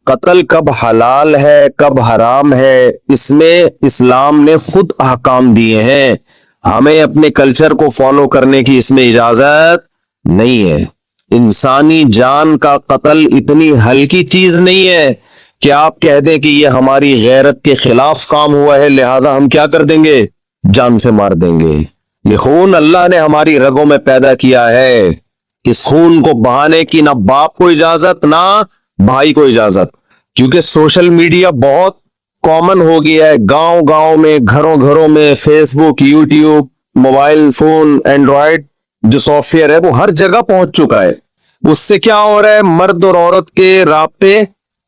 قتل کب حلال ہے کب حرام ہے، اس میں اسلام نے خود احکام دیے ہیں. ہمیں اپنے کلچر کو فالو کرنے کی اس میں اجازت نہیں ہے. انسانی جان کا قتل اتنی ہلکی چیز نہیں ہے کہ آپ کہہ دیں کہ یہ ہماری غیرت کے خلاف کام ہوا ہے لہذا ہم کیا کر دیں گے، جان سے مار دیں گے. یہ خون اللہ نے ہماری رگوں میں پیدا کیا ہے. اس خون کو بہانے کی نہ باپ کو اجازت نہ بھائی کو اجازت. کیونکہ سوشل میڈیا بہت کامن ہو گیا ہے، گاؤں گاؤں میں، گھروں گھروں میں، فیس بک، یوٹیوب، موبائل فون، اینڈرائڈ جو سافٹ ویئر ہے وہ ہر جگہ پہنچ چکا ہے. اس سے کیا ہو رہا ہے، مرد اور عورت کے رابطے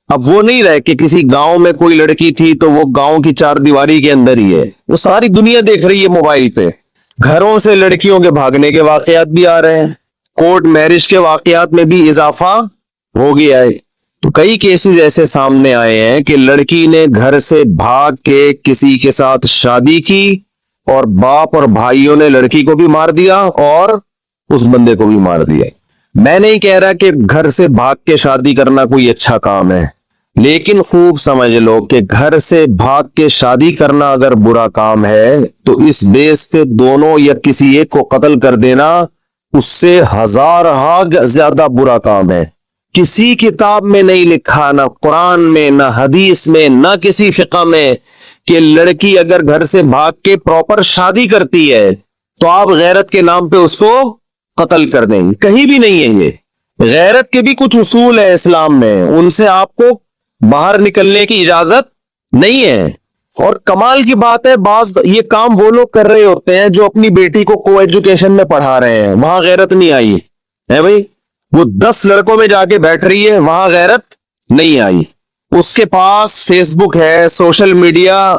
اب وہ نہیں رہے کہ کسی گاؤں میں کوئی لڑکی تھی تو وہ گاؤں کی چار دیواری کے اندر ہی ہے. وہ ساری دنیا دیکھ رہی ہے موبائل پہ. گھروں سے لڑکیوں کے بھاگنے کے واقعات بھی آ رہے ہیں، کورٹ میرج کے واقعات میں بھی اضافہ ہو گیا ہے. تو کئی کیسز ایسے سامنے آئے ہیں کہ لڑکی نے گھر سے بھاگ کے کسی کے ساتھ شادی کی اور باپ اور بھائیوں نے لڑکی کو بھی مار دیا اور اس بندے کو بھی مار دیا. میں نہیں کہہ رہا کہ گھر سے بھاگ کے شادی کرنا کوئی اچھا کام ہے، لیکن خوب سمجھ لو کہ گھر سے بھاگ کے شادی کرنا اگر برا کام ہے تو اس بیس پہ دونوں یا کسی ایک کو قتل کر دینا اس سے ہزارہ زیادہ برا کام ہے. کسی کتاب میں نہیں لکھا، نہ قرآن میں، نہ حدیث میں، نہ کسی فقہ میں کہ لڑکی اگر گھر سے بھاگ کے پراپر شادی کرتی ہے تو آپ غیرت کے نام پہ اس کو قتل کر دیں گے. کہیں بھی نہیں ہے. یہ غیرت کے بھی کچھ اصول ہے اسلام میں، ان سے آپ کو باہر نکلنے کی اجازت نہیں ہے. اور کمال کی بات ہے، بعض یہ کام وہ لوگ کر رہے ہوتے ہیں جو اپنی بیٹی کو کو ایجوکیشن میں پڑھا رہے ہیں، وہاں غیرت نہیں آئی ہے بھائی. وہ 10 لڑکوں میں جا کے بیٹھ رہی ہے، وہاں غیرت نہیں آئی. اس کے پاس فیس بک ہے، سوشل میڈیا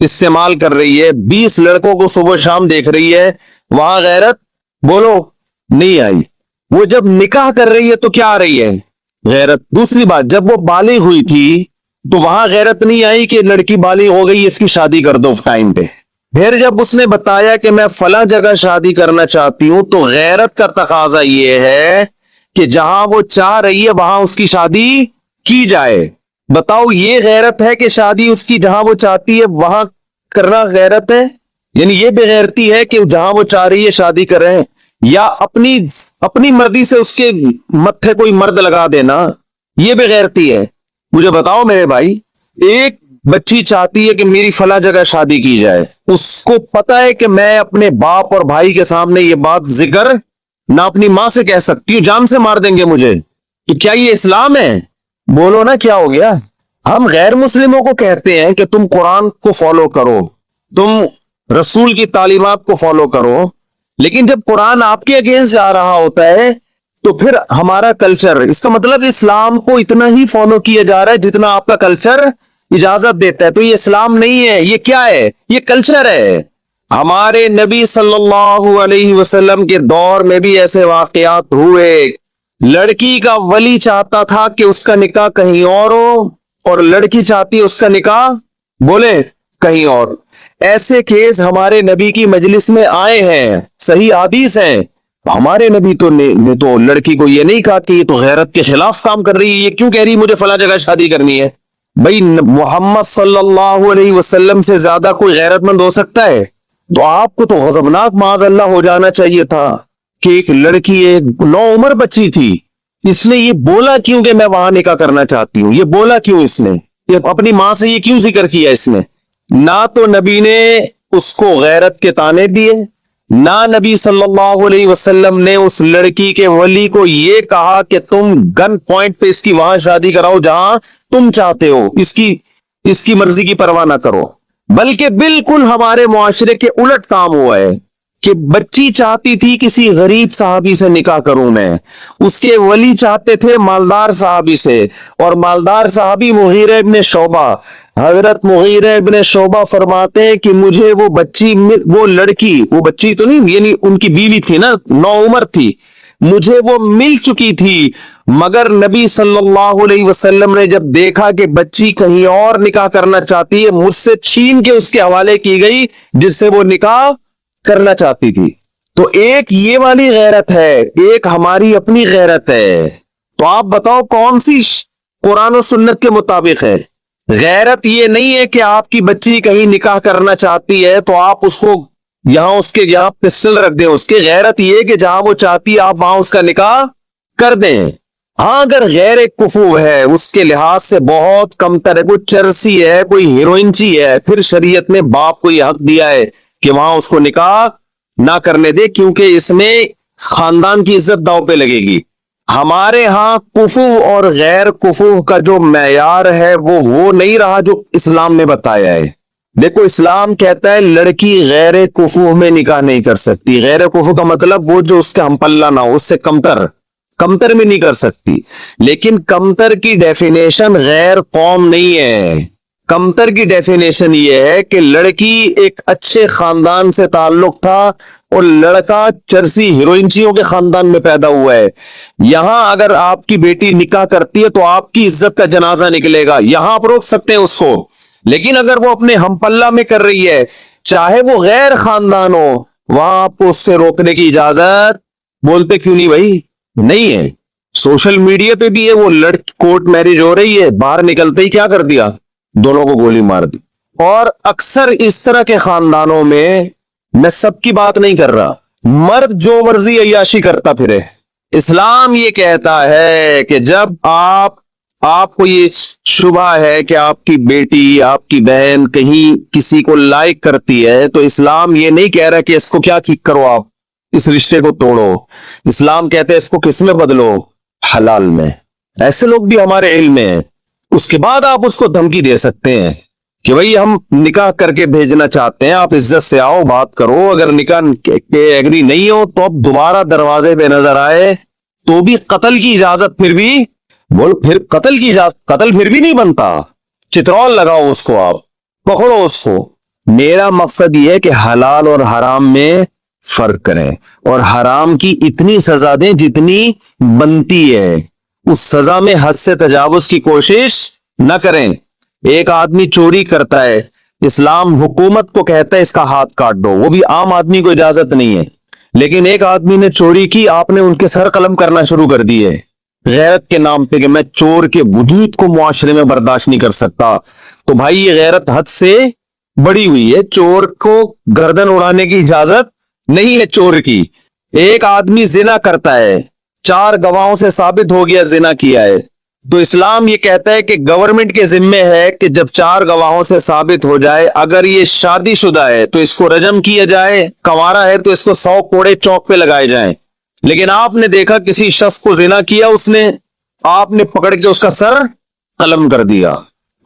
استعمال کر رہی ہے، 20 لڑکوں کو صبح شام دیکھ رہی ہے، وہاں غیرت بولو نہیں آئی. وہ جب نکاح کر رہی ہے تو کیا آ رہی ہے، غیرت. دوسری بات، جب وہ بالغ ہوئی تھی تو وہاں غیرت نہیں آئی کہ لڑکی بالغ ہو گئی اس کی شادی کر دو ٹائم پہ. پھر جب اس نے بتایا کہ میں فلاں جگہ شادی کرنا چاہتی ہوں تو غیرت کا تقاضا یہ ہے کہ جہاں وہ چاہ رہی ہے وہاں اس کی شادی کی جائے. بتاؤ یہ غیرت ہے کہ شادی اس کی جہاں وہ چاہتی ہے وہاں کرنا غیرت ہے؟ یعنی یہ بے غیرتی ہے کہ جہاں وہ چاہ رہی ہے شادی کر رہے ہیں، یا اپنی مرضی سے اس کے متھے کوئی مرد لگا دینا، یہ بے غیرتی ہے؟ مجھے بتاؤ میرے بھائی، ایک بچی چاہتی ہے کہ میری فلاں جگہ شادی کی جائے، اس کو پتا ہے کہ میں اپنے باپ اور بھائی کے سامنے یہ بات ذکر نہ اپنی ماں سے کہہ سکتی ہوں، جان سے مار دیں گے مجھے. تو کیا یہ اسلام ہے؟ بولو نا کیا ہو گیا. ہم غیر مسلموں کو کہتے ہیں کہ تم قرآن کو فالو کرو، تم رسول کی تعلیمات کو فالو کرو، لیکن جب قرآن آپ کے اگینسٹ جا رہا ہوتا ہے تو پھر ہمارا کلچر، اس کا مطلب اسلام کو اتنا ہی فالو کیا جا رہا ہے جتنا آپ کا کلچر اجازت دیتا ہے. تو یہ اسلام نہیں ہے، یہ کیا ہے؟ یہ کلچر ہے. ہمارے نبی صلی اللہ علیہ وسلم کے دور میں بھی ایسے واقعات ہوئے. لڑکی کا ولی چاہتا تھا کہ اس کا نکاح کہیں اور ہو اور لڑکی چاہتی ہے اس کا نکاح بولے کہیں اور. ایسے کیس ہمارے نبی کی مجلس میں آئے ہیں، صحیح حدیث ہیں. ہمارے نبی تو لڑکی کو یہ نہیں کہا کہ یہ تو غیرت کے خلاف کام کر رہی ہے، یہ کیوں کہہ رہی مجھے فلاں جگہ شادی کرنی ہے. بھائی محمد صلی اللہ علیہ وسلم سے زیادہ کوئی غیرت مند ہو سکتا ہے؟ تو آپ کو تو غضبناک معاذ اللہ ہو جانا چاہیے تھا کہ ایک لڑکی، ایک نوعمر بچی تھی، اس نے یہ بولا کیوں کہ میں وہاں نکاح کرنا چاہتی ہوں؟ یہ بولا کیوں؟ اس نے یہ اپنی ماں سے یہ کیوں ذکر کیا؟ اس نے نہ تو نبی نے اس کو غیرت کے تانے دیے، نہ نبی صلی اللہ علیہ وسلم نے اس لڑکی کے ولی کو یہ کہا کہ تم گن پوائنٹ پہ اس کی وہاں شادی کراؤ جہاں تم چاہتے ہو، اس کی مرضی کی پرواہ نہ کرو. بلکہ بالکل ہمارے معاشرے کے الٹ کام ہوا ہے کہ بچی چاہتی تھی کسی غریب صحابی سے نکاح کروں میں، اس کے ولی چاہتے تھے مالدار صحابی سے، اور مالدار صحابی مغیرہ ابن شعبہ. حضرت مغیرہ ابن شعبہ فرماتے ہیں کہ مجھے وہ بچی تو نہیں، یعنی ان کی بیوی تھی نا، نوعمر تھی، مجھے وہ مل چکی تھی، مگر نبی صلی اللہ علیہ وسلم نے جب دیکھا کہ بچی کہیں اور نکاح کرنا چاہتی ہے، مجھ سے چھین کے اس کے حوالے کی گئی جس سے وہ نکاح کرنا چاہتی تھی. تو ایک یہ والی غیرت ہے، ایک ہماری اپنی غیرت ہے. تو آپ بتاؤ کون سی قرآن و سنت کے مطابق ہے. غیرت یہ نہیں ہے کہ آپ کی بچی کہیں نکاح کرنا چاہتی ہے تو آپ اس کو اس کے یہاں پسٹل رکھ دیں. اس کے غیرت یہ ہے کہ جہاں وہ چاہتی ہے آپ وہاں اس کا نکاح کر دیں. ہاں اگر غیر کفو ہے، اس کے لحاظ سے بہت کمتر ہے، کوئی چرسی ہے، کوئی ہیروئنچی ہے، پھر شریعت نے باپ کو یہ حق دیا ہے کہ وہاں اس کو نکاح نہ کرنے دے، کیونکہ اس میں خاندان کی عزت داؤ پہ لگے گی. ہمارے ہاں کفو اور غیر کفو کا جو معیار ہے وہ نہیں رہا جو اسلام نے بتایا ہے. دیکھو اسلام کہتا ہے لڑکی غیر کفو میں نکاح نہیں کر سکتی. غیر کفو کا مطلب وہ جو اس کا ہم پلہ نہ ہو، اس سے کمتر میں نہیں کر سکتی. لیکن کمتر کی ڈیفینیشن غیر قوم نہیں ہے. کمتر کی ڈیفینیشن یہ ہے کہ لڑکی ایک اچھے خاندان سے تعلق تھا اور لڑکا چرسی ہیروئنچیوں کے خاندان میں پیدا ہوا ہے. یہاں اگر آپ کی بیٹی نکاح کرتی ہے تو آپ کی عزت کا جنازہ نکلے گا. یہاں آپ روک سکتے ہیں اس کو. لیکن اگر وہ اپنے ہم پلہ میں کر رہی ہے، چاہے وہ غیر خاندان ہو، وہاں آپ کو اس سے روکنے کی اجازت بولتے کیوں نہیں بھائی؟ نہیں ہے. سوشل میڈیا پہ بھی ہے، وہ لڑکی کورٹ میرج ہو رہی ہے، باہر نکلتے ہی کیا کر دیا؟ دونوں کو گولی مار دی. اور اکثر اس طرح کے خاندانوں میں سب کی بات نہیں کر رہا، مرد جو مرضی عیاشی کرتا پھرے. اسلام یہ کہتا ہے کہ جب آپ کو یہ شبہ ہے کہ آپ کی بیٹی، آپ کی بہن کہیں کسی کو لائک کرتی ہے، تو اسلام یہ نہیں کہہ رہا کہ اس کو کیا کرو، آپ اس رشتے کو توڑو. اسلام کہتے ہیں اس کو کس میں بدلو؟ حلال میں. ایسے لوگ بھی ہمارے علم میں ہیں. اس کے بعد آپ اس کو دھمکی دے سکتے ہیں کہ بھئی ہم نکاح کر کے بھیجنا چاہتے ہیں، آپ عزت سے آؤ، بات کرو. اگر نکاح کے ایگری نہیں ہو تو اب دوبارہ دروازے پہ نظر آئے تو بھی قتل کی اجازت پھر قتل پھر بھی نہیں بنتا. چترول لگاؤ اس کو، آپ پکڑو اس کو. میرا مقصد یہ ہے کہ حلال اور حرام میں فرق کریں اور حرام کی اتنی سزا دیں جتنی بنتی ہے. اس سزا میں حد سے تجاوز کی کوشش نہ کریں. ایک آدمی چوری کرتا ہے، اسلام حکومت کو کہتا ہے اس کا ہاتھ کاٹ دو، وہ بھی عام آدمی کو اجازت نہیں ہے. لیکن ایک آدمی نے چوری کی، آپ نے ان کے سر قلم کرنا شروع کر دیے غیرت کے نام پہ کہ میں چور کے وجود کو معاشرے میں برداشت نہیں کر سکتا. تو بھائی یہ غیرت حد سے بڑی ہوئی ہے. چور کو گردن اڑانے کی اجازت نہیں ہے چور کی. ایک آدمی زنا کرتا ہے، 4 گواہوں سے ثابت ہو گیا زنا کیا ہے، تو اسلام یہ کہتا ہے کہ گورنمنٹ کے ذمے ہے کہ جب 4 گواہوں سے ثابت ہو جائے، اگر یہ شادی شدہ ہے تو اس کو رجم کیا جائے، کنوارا ہے تو اس کو 100 کوڑے چوک پہ لگائے جائیں. لیکن آپ نے دیکھا کسی شخص کو زنا کیا، آپ نے پکڑ کے اس کا سر قلم کر دیا.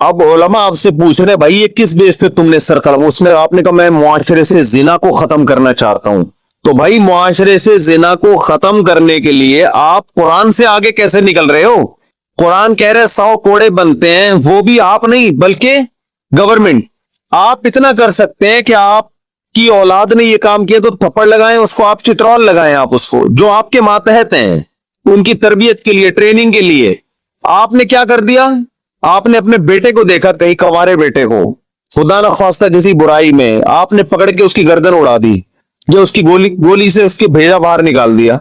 اب علماء آپ سے پوچھ رہے بھائی یہ کس بیس پہ تم نے سر قلم؟ آپ نے کہا میں معاشرے سے زنا کو ختم کرنا چاہتا ہوں. تو بھائی معاشرے سے زنا کو ختم کرنے کے لیے آپ قرآن سے آگے کیسے نکل رہے ہو؟ قرآن کہہ رہے 100 کوڑے بنتے ہیں، وہ بھی آپ نہیں بلکہ گورنمنٹ. آپ اتنا کر سکتے ہیں کہ آپ کی اولاد نے یہ کام کیا تو تھپڑ لگائیں اس کو، آپ چترول لگائیں آپ اس کو، جو آپ کے ماتحت ہیں ان کی تربیت کے لیے، ٹریننگ کے لیے. آپ نے کیا کر دیا؟ آپ نے اپنے بیٹے کو دیکھا، کہیں کنوارے بیٹے کو خدا نہ خواستہ کسی برائی میں، آپ نے پکڑ کے اس کی گردن اڑا دی، جو اس کی گولی سے اس کی بھیجا باہر نکال دیا.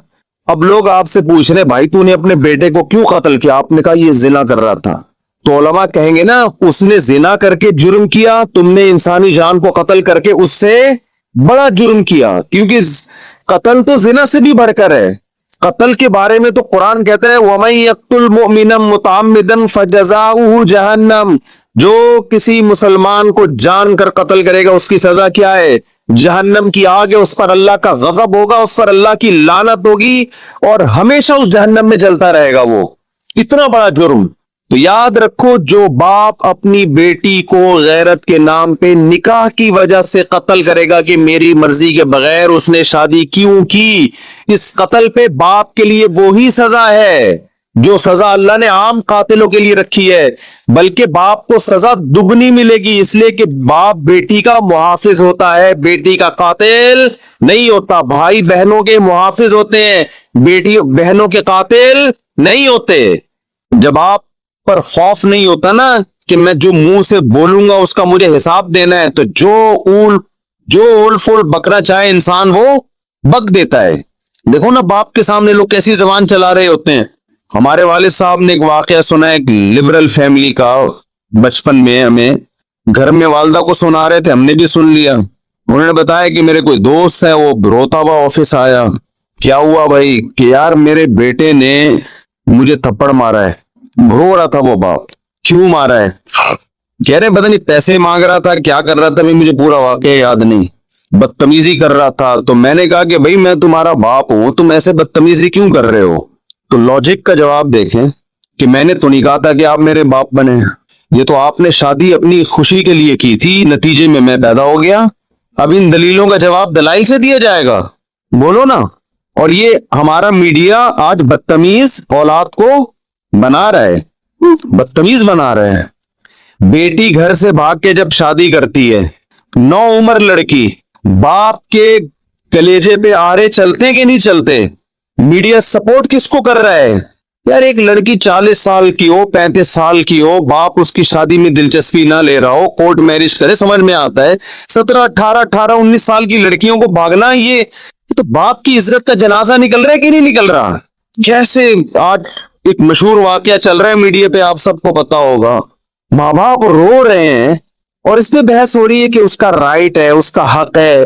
اب لوگ آپ سے پوچھ رہے بھائی تو نے اپنے بیٹے کو کیوں قتل کیا؟ آپ نے کہا یہ زنا کر رہا تھا. تو علماء کہیں گے نا اس نے زنا کر کے جرم کیا، تم نے انسانی جان کو قتل کر کے اس سے بڑا جرم کیا، کیونکہ قتل تو زنا سے بھی بڑھ کر ہے. قتل کے بارے میں تو قرآن کہتا ہے وَمَن يَقْتُلْ مُؤْمِنًا مُتَعَمِّدًا فَجَزَاؤُهُ جَهَنَّمُ. جو کسی مسلمان کو جان کر قتل کرے گا اس کی سزا کیا ہے؟ جہنم کی آگ ہے. اس پر اللہ کا غضب ہوگا، اس پر اللہ کی لعنت ہوگی اور ہمیشہ اس جہنم میں جلتا رہے گا. وہ اتنا بڑا جرم. تو یاد رکھو جو باپ اپنی بیٹی کو غیرت کے نام پہ نکاح کی وجہ سے قتل کرے گا کہ میری مرضی کے بغیر اس نے شادی کیوں کی، اس قتل پہ باپ کے لیے وہی سزا ہے جو سزا اللہ نے عام قاتلوں کے لیے رکھی ہے، بلکہ باپ کو سزا دگنی ملے گی، اس لیے کہ باپ بیٹی کا محافظ ہوتا ہے، بیٹی کا قاتل نہیں ہوتا. بھائی بہنوں کے محافظ ہوتے ہیں، بیٹی بہنوں کے قاتل نہیں ہوتے. جب آپ پر خوف نہیں ہوتا نا کہ میں جو منہ سے بولوں گا اس کا مجھے حساب دینا ہے، تو جو اول فول بکرا چاہے انسان وہ بک دیتا ہے. دیکھو نا باپ کے سامنے لوگ کیسی زبان چلا رہے ہوتے ہیں، ہمارے والد صاحب نے ایک واقعہ سنا ہے، ایک لبرل فیملی کا، بچپن میں ہمیں گھر میں والدہ کو سنا رہے تھے، ہم نے بھی سن لیا۔ انہوں نے بتایا کہ میرے کوئی دوست ہے، وہ روتا ہوا آفس آیا، کیا ہوا بھائی؟ کہ یار میرے بیٹے نے مجھے تھپڑ مارا ہے۔ رو رہا تھا وہ باپ، کیوں مارا ہے؟ کہہ رہے پتہ نہیں پیسے مانگ رہا تھا، کیا کر رہا تھا، مجھے پورا واقعہ یاد نہیں، بدتمیزی کر رہا تھا۔ تو میں نے کہا کہ بھائی میں تمہارا باپ ہوں، تم ایسے بدتمیزی کیوں کر رہے ہو؟ تو لاجک کا جواب دیکھیں کہ میں نے تو نہیں کہا تھا کہ آپ میرے باپ بنے، یہ تو آپ نے شادی اپنی خوشی کے لیے کی تھی، نتیجے میں میں پیدا ہو گیا۔ اب ان دلیلوں کا جواب دلائل سے دیا جائے گا، بولو نا۔ اور یہ ہمارا میڈیا آج بدتمیز اولاد کو بنا رہا ہے، بدتمیز بنا رہا ہے۔ بیٹی گھر سے بھاگ کے جب شادی کرتی ہے، نو عمر لڑکی، باپ کے کلیجے پہ آرے چلتے کہ نہیں چلتے؟ میڈیا سپورٹ کس کو کر رہا ہے؟ یار ایک لڑکی 40 سال کی ہو، 35 سال کی ہو، باپ اس کی شادی میں دلچسپی نہ لے رہا ہو، کورٹ میرج کرے، سمجھ میں آتا ہے۔ 17 18 19 سال کی لڑکیوں کو بھاگنا، یہ تو باپ کی عزت کا جنازہ نکل رہا ہے کہ نہیں نکل رہا؟ کیسے آج ایک مشہور واقعہ چل رہا ہے میڈیا پہ، آپ سب کو پتا ہوگا، ماں باپ رو رہے ہیں اور اس پہ بحث ہو رہی ہے کہ اس کا رائٹ ہے، اس کا حق ہے۔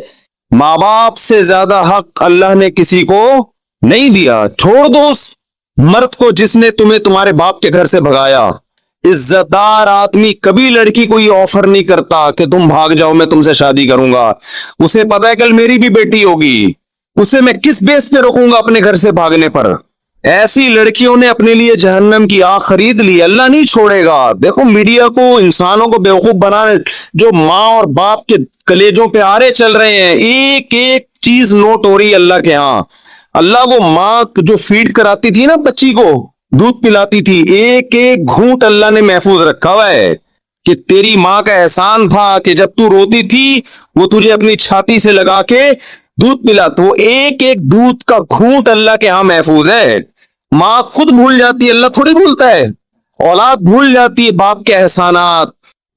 ماں باپ سے زیادہ حق اللہ نے کسی کو نہیں دیا۔ چھوڑ دو اس مرد کو جس نے تمہیں تمہارے باپ کے گھر سے بھگایا۔ عزت دار آدمی کبھی لڑکی کو یہ آفر نہیں کرتا کہ تم بھاگ جاؤ، میں تم سے شادی کروں گا۔ اسے پتا ہے کل میری بھی بیٹی ہوگی، اسے میں کس بیس پہ رکھوں گا اپنے گھر سے بھاگنے پر؟ ایسی لڑکیوں نے اپنے لیے جہنم کی آگ خرید لی، اللہ نہیں چھوڑے گا۔ دیکھو میڈیا کو، انسانوں کو بیوقوف بنانے، جو ماں اور باپ کے کلیجوں پہ آرے چل رہے ہیں، ایک ایک چیز نوٹ ہو رہی ہے اللہ کے ہاں۔ اللہ وہ ماں جو فیڈ کراتی تھی نا بچی کو، دودھ پلاتی تھی، ایک ایک گھونٹ اللہ نے محفوظ رکھا ہوا ہے کہ تیری ماں کا احسان تھا کہ جب تو روتی تھی وہ تجھے اپنی چھاتی سے لگا کے دودھ پلا، تو وہ ایک ایک دودھ کا گھونٹ اللہ کے ہاں محفوظ ہے۔ ماں خود بھول جاتی ہے، اللہ تھوڑی بھولتا ہے۔ اولاد بھول جاتی ہے باپ کے احسانات،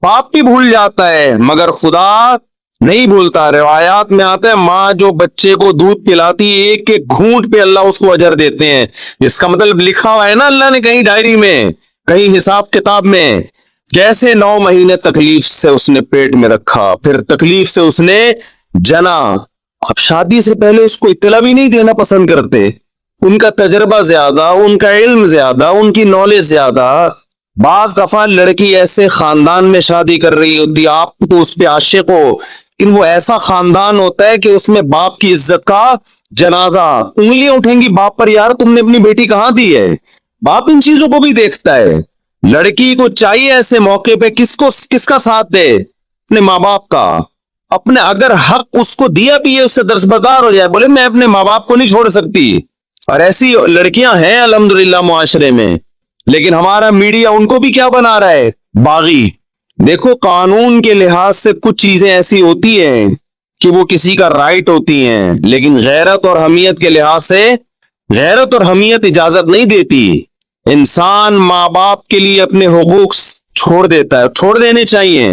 باپ بھی بھول جاتا ہے، مگر خدا نہیں بھولتا۔ روایات میں آتا ہے ماں جو بچے کو دودھ پلاتی ایک ایک گھونٹ پہ اللہ اس کو اجر دیتے ہیں۔ اس کا مطلب لکھا ہوا ہے نا اللہ نے کہیں ڈائری میں، کہیں حساب کتاب میں، جیسے 9 مہینے تکلیف سے اس نے پیٹ میں رکھا، پھر تکلیف سے اس نے جنا۔ اب شادی سے پہلے اس کو اطلاع بھی نہیں دینا پسند کرتے، ان کا تجربہ زیادہ، ان کا علم زیادہ، ان کی نالج زیادہ۔ بعض دفعہ لڑکی ایسے خاندان میں شادی کر رہی ہوتی، آپ تو اس پہ عاشق ہو، لیکن وہ ایسا خاندان ہوتا ہے کہ اس میں باپ کی عزت کا جنازہ، انگلیاں اٹھیں گی باپ پر، یار تم نے اپنی بیٹی کہاں دی ہے؟ باپ ان چیزوں کو بھی دیکھتا ہے۔ لڑکی کو چاہیے ایسے موقع پہ کس کا ساتھ دے؟ اپنے ماں باپ کا۔ اپنے اگر حق اس کو دیا بھی ہے، اس سے درسبردار ہو جائے، بولے میں اپنے ماں باپ کو نہیں چھوڑ سکتی۔ اور ایسی لڑکیاں ہیں الحمدللہ معاشرے میں، لیکن ہمارا میڈیا ان کو بھی کیا بنا رہا ہے؟ باغی۔ دیکھو قانون کے لحاظ سے کچھ چیزیں ایسی ہوتی ہیں کہ وہ کسی کا رائٹ ہوتی ہیں، لیکن غیرت اور حمیت کے لحاظ سے غیرت اور حمیت اجازت نہیں دیتی۔ انسان ماں باپ کے لیے اپنے حقوق چھوڑ دیتا ہے، چھوڑ دینے چاہیے۔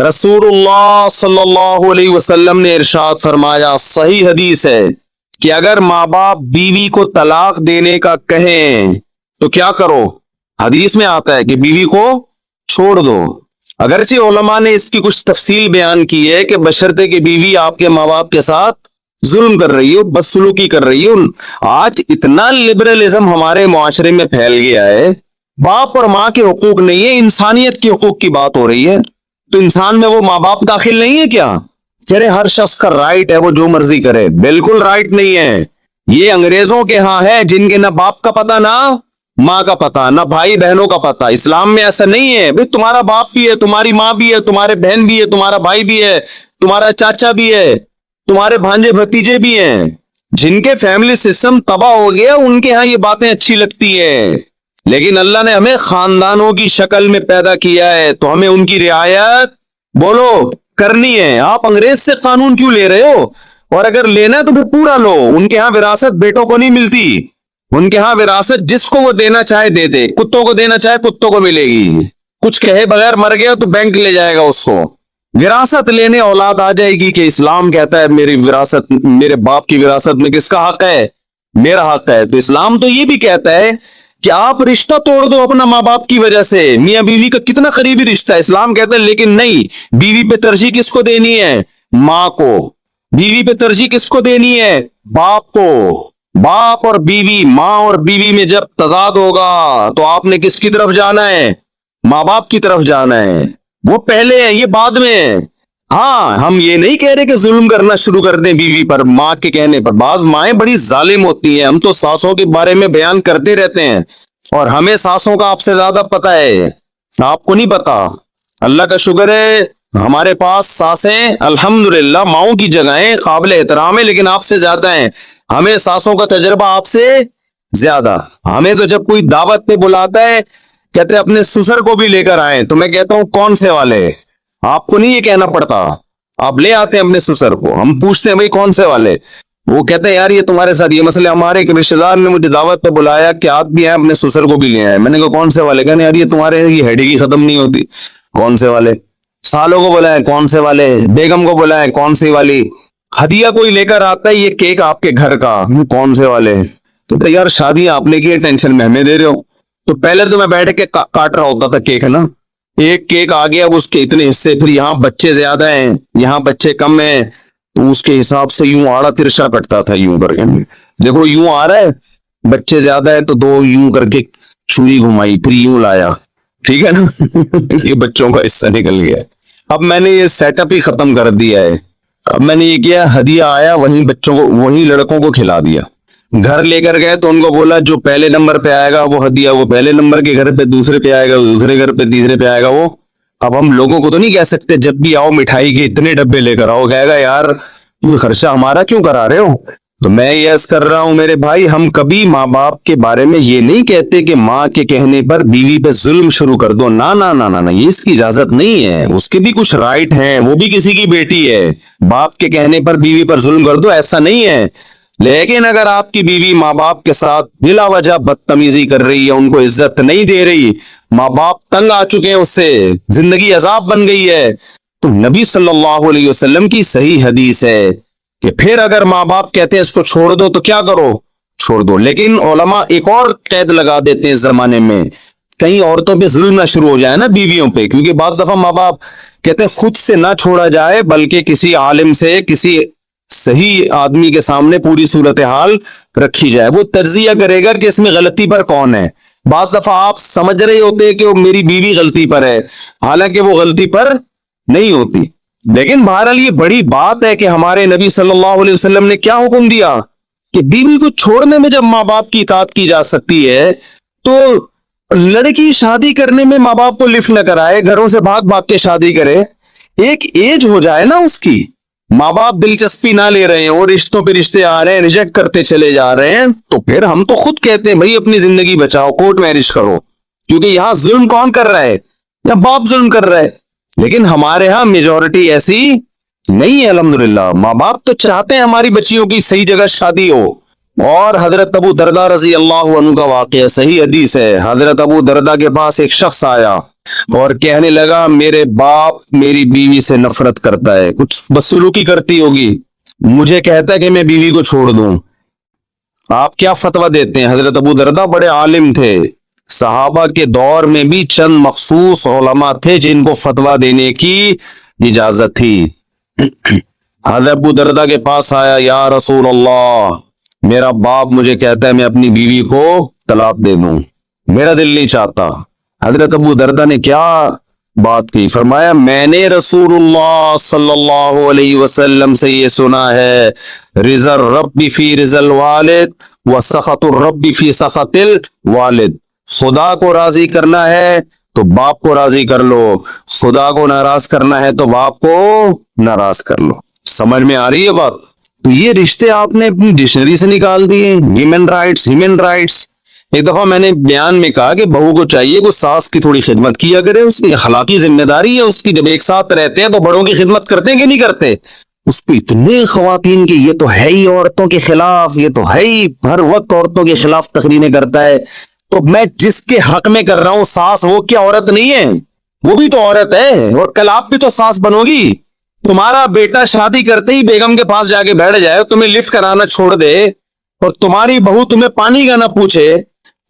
رسول اللہ صلی اللہ علیہ وسلم نے ارشاد فرمایا، صحیح حدیث ہے، کہ اگر ماں باپ بیوی کو طلاق دینے کا کہیں تو کیا کرو؟ حدیث میں آتا ہے کہ بیوی کو چھوڑ دو۔ اگرچہ علماء نے اس کی کچھ تفصیل بیان کی ہے کہ بشرطے کہ بیوی آپ کے ماں باپ کے ساتھ ظلم کر رہی ہو، بدسلوکی کر رہی ہو۔ آج اتنا لبرلزم ہمارے معاشرے میں پھیل گیا ہے، باپ اور ماں کے حقوق نہیں ہے، انسانیت کے حقوق کی بات ہو رہی ہے۔ تو انسان میں وہ ماں باپ داخل نہیں ہے کیا؟ کہہ رہے ہر شخص کا رائٹ ہے وہ جو مرضی کرے، بالکل رائٹ نہیں ہے۔ یہ انگریزوں کے ہاں ہے جن کے نہ باپ کا پتہ، نہ ماں کا پتہ، نہ بھائی بہنوں کا پتہ۔ اسلام میں ایسا نہیں ہے، بھئی تمہارا باپ بھی ہے، تمہاری ماں بھی ہے، تمہارے بہن بھی ہے، تمہارا بھائی بھی ہے، تمہارا چاچا بھی ہے، تمہارے بھانجے بھتیجے بھی ہیں۔ جن کے فیملی سسٹم تباہ ہو گیا ان کے ہاں یہ باتیں اچھی لگتی ہیں، لیکن اللہ نے ہمیں خاندانوں کی شکل میں پیدا کیا ہے تو ہمیں ان کی رعایت بولو کرنی ہے۔ آپ انگریز سے قانون کیوں لے رہے ہو؟ اور اگر لینا ہے تو پھر پورا لو۔ ان کے ہاں وراثت بیٹوں کو نہیں ملتی، ان کے ہاں وراثت جس کو وہ دینا چاہے دے دے، کتوں کو دینا چاہے کتوں کو ملے گی، کچھ کہے بغیر مر گیا تو بینک لے جائے گا اس کو۔ وراثت لینے اولاد آ جائے گی کہ اسلام کہتا ہے میری وراثت، میرے باپ کی وراثت میں کس کا حق ہے؟ میرا حق ہے۔ تو اسلام تو یہ بھی کہتا ہے کہ آپ رشتہ توڑ دو اپنا ماں باپ کی وجہ سے. میاں بیوی کا کتنا قریبی رشتہ ہے, اسلام کہتا ہے لیکن نہیں, بیوی پہ ترجیح کس کو دینی ہے؟ ماں کو. بیوی پہ ترجیح کس کو دینی ہے؟ باپ کو. باپ اور بیوی, ماں اور بیوی میں جب تضاد ہوگا تو آپ نے کس کی طرف جانا ہے؟ ماں باپ کی طرف جانا ہے. وہ پہلے ہے, یہ بعد میں ہے. ہاں, ہم یہ نہیں کہہ رہے کہ ظلم کرنا شروع کر دیں بیوی پر ماں کے کہنے پر. بعض مائیں بڑی ظالم ہوتی ہیں, ہم تو ساسوں کے بارے میں بیان کرتے رہتے ہیں, اور ہمیں ساسوں کا آپ سے زیادہ پتا ہے, آپ کو نہیں پتا. اللہ کا شکر ہے ہمارے پاس ساسیں الحمدللہ ماؤں کی جگہیں قابل احترام ہے, لیکن آپ سے زیادہ ہیں. ہمیں ساسوں کا تجربہ آپ سے زیادہ. ہمیں تو جب کوئی دعوت پہ بلاتا ہے کہتے ہیں اپنے سسر کو بھی لے کر آئیں, تو میں کہتا ہوں کون سے والے؟ آپ کو نہیں یہ کہنا پڑتا, آپ لے آتے ہیں اپنے سسر کو. ہم پوچھتے ہیں بھائی کون سے والے؟ وہ کہتے ہیں یار یہ تمہارے ساتھ یہ مسئلہ, ہمارے ایک رشتے دار نے مجھے دعوت پہ بلایا کہ آپ بھی آئے اپنے سسر کو بھی لے آئے. میں نے کہا کون سے والے؟ کہنے یار یہ تمہارے یہ ہیڈی کی ختم نہیں ہوتی. کون سے والے؟ سالوں کو بلائے کون سے والے؟ بیگم کو بلائے کون سی والی؟ ہدیہ کوئی لے کر آتا ہے یہ کیک آپ کے گھر کا, کون سے والے؟ تو یار شادی آپ نے کی, ٹینشن میں ہمیں دے رہے ہو. تو پہلے تو میں بیٹھ کے کاٹ رہا ہوتا تھا کیک, ہے نا, ایک کیک آ گیا, اس کے اتنے حصے, پھر یہاں بچے زیادہ ہیں یہاں بچے کم ہیں, تو اس کے حساب سے یوں آڑا ترشا کٹتا تھا یوں کر کے. دیکھو یوں آ رہا ہے, بچے زیادہ ہے تو دو یوں کر کے چھری گھمائی, پھر یوں لایا, ٹھیک ہے نا. یہ بچوں کا حصہ نکل گیا. اب میں نے یہ سیٹ اپ ہی ختم کر دیا ہے. اب میں نے یہ کیا, ہدیہ آیا وہیں بچوں کو, وہیں لڑکوں کو کھلا دیا. گھر لے کر گئے تو ان کو بولا جو پہلے نمبر پہ آئے گا وہ ہدیہ وہ پہلے نمبر کے گھر پہ, دوسرے پہ آئے گا دوسرے گھر پہ, تیسرے پہ آئے گا وہ. اب ہم لوگوں کو تو نہیں کہہ سکتے جب بھی آؤ مٹھائی کے اتنے ڈبے لے کر آؤ, کہے گا یار یہ خرچہ ہمارا کیوں کرا رہے ہو. تو میں یہ عرض کر رہا ہوں میرے بھائی, ہم کبھی ماں باپ کے بارے میں یہ نہیں کہتے کہ ماں کے کہنے پر بیوی پہ ظلم شروع کر دو. نہ نہ نہ نہ, یہ اس کی اجازت نہیں ہے. اس کے بھی کچھ رائٹ ہیں, وہ بھی کسی کی بیٹی ہے. باپ کے کہنے پر بیوی پر ظلم کر دو, ایسا نہیں ہے. لیکن اگر آپ کی بیوی ماں باپ کے ساتھ بلا وجہ بدتمیزی کر رہی ہے, ان کو عزت نہیں دے رہی, ماں باپ تنگ آ چکے ہیں اس سے, زندگی عذاب بن گئی ہے, تو نبی صلی اللہ علیہ وسلم کی صحیح حدیث ہے کہ پھر اگر ماں باپ کہتے ہیں اس کو چھوڑ دو تو کیا کرو, چھوڑ دو. لیکن علماء ایک اور قید لگا دیتے ہیں اس زمانے میں, کہیں عورتوں پہ ظلم نہ شروع ہو جائے نا بیویوں پہ, کیونکہ بعض دفعہ ماں باپ کہتے ہیں خود سے نہ چھوڑا جائے بلکہ کسی عالم سے, کسی صحیح آدمی کے سامنے پوری صورتحال رکھی جائے. وہ تجزیہ کرے گا کہ اس میں غلطی پر کون ہے. بعض دفعہ آپ سمجھ رہے ہوتے کہ وہ میری بیوی غلطی پر ہے, حالانکہ وہ غلطی پر نہیں ہوتی. لیکن بہرحال یہ بڑی بات ہے کہ ہمارے نبی صلی اللہ علیہ وسلم نے کیا حکم دیا کہ بیوی کو چھوڑنے میں جب ماں باپ کی اطاعت کی جا سکتی ہے تو لڑکی شادی کرنے میں ماں باپ کو لفٹ نہ کرائے, گھروں سے بھاگ بھاگ کے شادی کرے. ایک ایج ہو جائے نا اس کی, ماں باپ دلچسپی نہ لے رہے ہیں اور رشتوں پہ رشتے آ رہے ہیں, ریجیکٹ کرتے چلے جا رہے ہیں, تو پھر ہم تو خود کہتے ہیں بھائی اپنی زندگی بچاؤ, کورٹ میرج کرو. کیونکہ یہاں ظلم کون کر رہا ہے؟ یا باپ ظلم کر رہا ہے. لیکن ہمارے ہاں میجورٹی ایسی نہیں ہے الحمدللہ. ماں باپ تو چاہتے ہیں ہماری بچیوں کی صحیح جگہ شادی ہو. اور حضرت ابو دردہ رضی اللہ عنہ کا واقعہ صحیح حدیث ہے. حضرت ابو دردہ کے پاس ایک شخص آیا اور کہنے لگا میرے باپ میری بیوی سے نفرت کرتا ہے, کچھ بدسلوکی کرتی ہوگی, مجھے کہتا ہے کہ میں بیوی کو چھوڑ دوں. آپ کیا فتویٰ دیتے ہیں؟ حضرت ابو دردہ بڑے عالم تھے, صحابہ کے دور میں بھی چند مخصوص علماء تھے جن کو فتویٰ دینے کی اجازت تھی. حضرت ابو دردہ کے پاس آیا, یا رسول اللہ میرا باپ مجھے کہتا ہے میں اپنی بیوی کو طلاق دے دوں, میرا دل نہیں چاہتا. حضرت ابو دردہ نے کیا بات کی؟ فرمایا میں نے رسول اللہ صلی اللہ علیہ وسلم سے یہ سنا ہے, رضا الرب فی رضا الوالد و سخط الرب فی سخط الوالد. خدا کو راضی کرنا ہے تو باپ کو راضی کر لو, خدا کو ناراض کرنا ہے تو باپ کو ناراض کر لو. سمجھ میں آ رہی ہے بات؟ تو یہ رشتے آپ نے اپنی ڈکشنری سے نکال دیے. Human rights, human rights. ایک دفعہ میں نے بیان میں کہا کہ بہو کو چاہیے کہ ساس کی تھوڑی خدمت کیا کرے, اس کی اخلاقی ذمہ داری ہے اس کی. جب ایک ساتھ رہتے ہیں تو بڑوں کی خدمت کرتے ہیں کہ نہیں کرتے؟ اس پہ اتنے خواتین کی یہ تو ہے ہی عورتوں کے خلاف, یہ تو ہے ہی ہر وقت عورتوں کے خلاف تقریریں کرتا ہے. تو میں جس کے حق میں کر رہا ہوں ساس, وہ کیا عورت نہیں ہے؟ وہ بھی تو عورت ہے, اور کل آپ بھی تو ساس بنو گی. تمہارا بیٹا شادی کرتے ہی بیگم کے پاس جا کے بیٹھ جائے, تمہیں لفٹ کرانا چھوڑ دے, اور تمہاری بہو تمہیں پانی کا نہ پوچھے,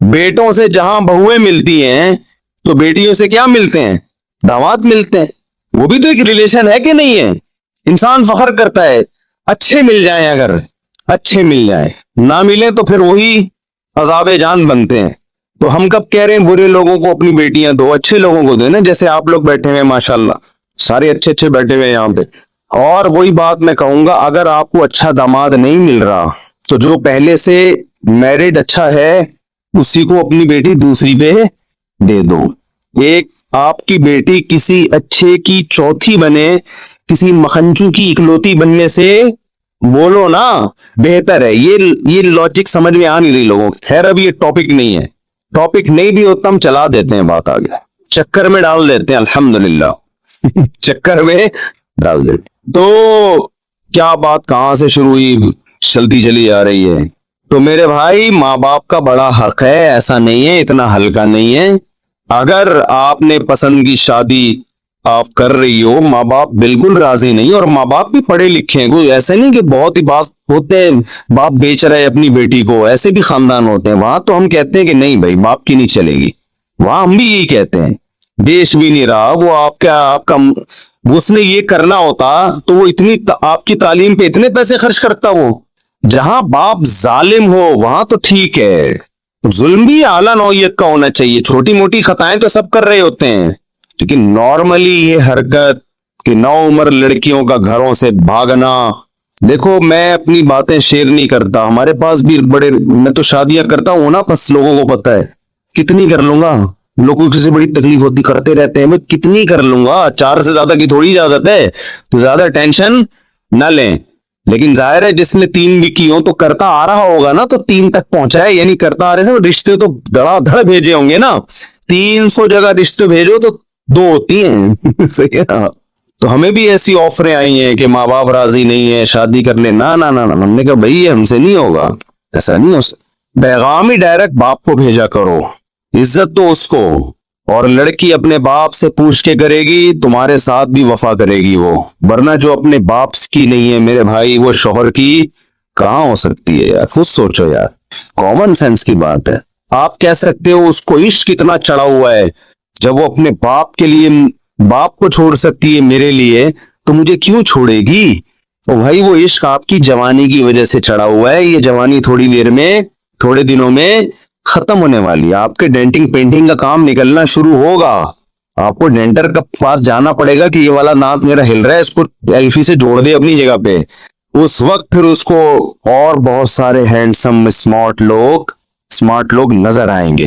بیٹوں سے جہاں بہویں ملتی ہیں تو بیٹیوں سے کیا ملتے ہیں؟ داماد ملتے ہیں. وہ بھی تو ایک ریلیشن ہے کہ نہیں ہے؟ انسان فخر کرتا ہے اچھے مل جائیں، اگر اچھے مل جائیں، نہ ملیں تو پھر وہی عذاب جان بنتے ہیں. تو ہم کب کہہ رہے ہیں برے لوگوں کو اپنی بیٹیاں دو، اچھے لوگوں کو دو نا. جیسے آپ لوگ بیٹھے ہوئے ماشاءاللہ، سارے اچھے اچھے بیٹھے ہوئے یہاں پہ. اور وہی بات میں کہوں گا، اگر آپ کو اچھا داماد نہیں مل رہا تو جو پہلے سے میرڈ اچھا ہے اسی کو اپنی بیٹی دوسری پہ دے دو. ایک آپ کی بیٹی کسی اچھے کی چوتھی بنے، کسی مکھنچو کی اکلوتی بننے سے بولو نا بہتر ہے. یہ لاجک سمجھ میں آ نہیں رہی لوگوں کی. خیر ابھی یہ ٹاپک نہیں ہے، ٹاپک نہیں بھی ہوتا ہم چلا دیتے ہیں بات آگے، چکر میں ڈال دیتے ہیں الحمدللہ. چکر میں ڈال دیتے. تو کیا بات کہاں سے شروع ہوئی، چلتی چلی جا رہی ہے. تو میرے بھائی ماں باپ کا بڑا حق ہے، ایسا نہیں ہے، اتنا ہلکا نہیں ہے. اگر آپ نے پسند کی شادی آپ کر رہی ہو، ماں باپ بالکل راضی نہیں، اور ماں باپ بھی پڑھے لکھے ہیں، کوئی ایسے نہیں کہ بہت ہی باس ہوتے ہیں باپ بیچ رہے اپنی بیٹی کو، ایسے بھی خاندان ہوتے ہیں. وہاں تو ہم کہتے ہیں کہ نہیں بھائی باپ کی نہیں چلے گی. وہاں ہم بھی یہی کہتے ہیں، دیش بھی نہیں رہا وہ آپ کا اس نے یہ کرنا ہوتا تو وہ اتنی آپ کی تعلیم پہ اتنے پیسے خرچ کرتا. وہ جہاں باپ ظالم ہو وہاں تو ٹھیک ہے، ظلم بھی اعلیٰ نوعیت کا ہونا چاہیے. چھوٹی موٹی خطائیں تو سب کر رہے ہوتے ہیں، لیکن نارملی یہ حرکت کہ نو عمر لڑکیوں کا گھروں سے بھاگنا. دیکھو میں اپنی باتیں شیئر نہیں کرتا، ہمارے پاس بھی بڑے، میں تو شادیاں کرتا ہوں نا، بس لوگوں کو پتہ ہے کتنی کر لوں گا. لوگوں کی سے بڑی تکلیف ہوتی کرتے رہتے ہیں، میں کتنی کر لوں گا، 4 سے زیادہ کی تھوڑی اجازت ہے. تو زیادہ ٹینشن نہ لیں. لیکن ظاہر ہے جس نے 3 بھی کی ہو تو کرتا آ رہا ہوگا نا، تو 3 تک پہنچا ہے، یعنی کرتا آ رہے سے رشتے تو دھڑا دھڑ بھیجے ہوں گے نا. 300 جگہ رشتے بھیجو تو 2 ہوتی ہیں. صحیح ہے نا؟ تو ہمیں بھی ایسی آفریں آئی ہیں کہ ماں باپ راضی نہیں ہے شادی کر لیں. نہ نہ نہ، ہم نے کہا بھائی یہ ہم سے نہیں ہوگا، ایسا نہیں ہو سکتا. پیغام ہی ڈائریکٹ باپ کو بھیجا کرو، عزت تو اس کو. اور لڑکی اپنے باپ سے پوچھ کے کرے گی تمہارے ساتھ بھی وفا کرے گی وہ، ورنہ جو اپنے باپ کی نہیں ہے میرے بھائی وہ شوہر کی کہاں ہو سکتی ہے یار. خود سوچو یار، کامن سینس کی بات ہے. آپ کہہ سکتے ہو اس کو عشق کتنا چڑھا ہوا ہے، جب وہ اپنے باپ کے لیے باپ کو چھوڑ سکتی ہے میرے لیے تو مجھے کیوں چھوڑے گی. تو بھائی وہ عشق آپ کی جوانی کی وجہ سے چڑھا ہوا ہے. یہ جوانی تھوڑی دیر میں، تھوڑے دنوں میں ختم ہونے والی ہے. آپ کے ڈینٹنگ پینٹنگ کا کام نکلنا شروع ہوگا. آپ کو ڈینٹر کا پاس جانا پڑے گا کہ یہ والا دانت میرا ہل رہا ہے، اس کو ایلفی سے جوڑ دے اپنی جگہ پہ. اس وقت پھر اس کو اور بہت سارے ہینڈسم اسمارٹ لوگ نظر آئیں گے.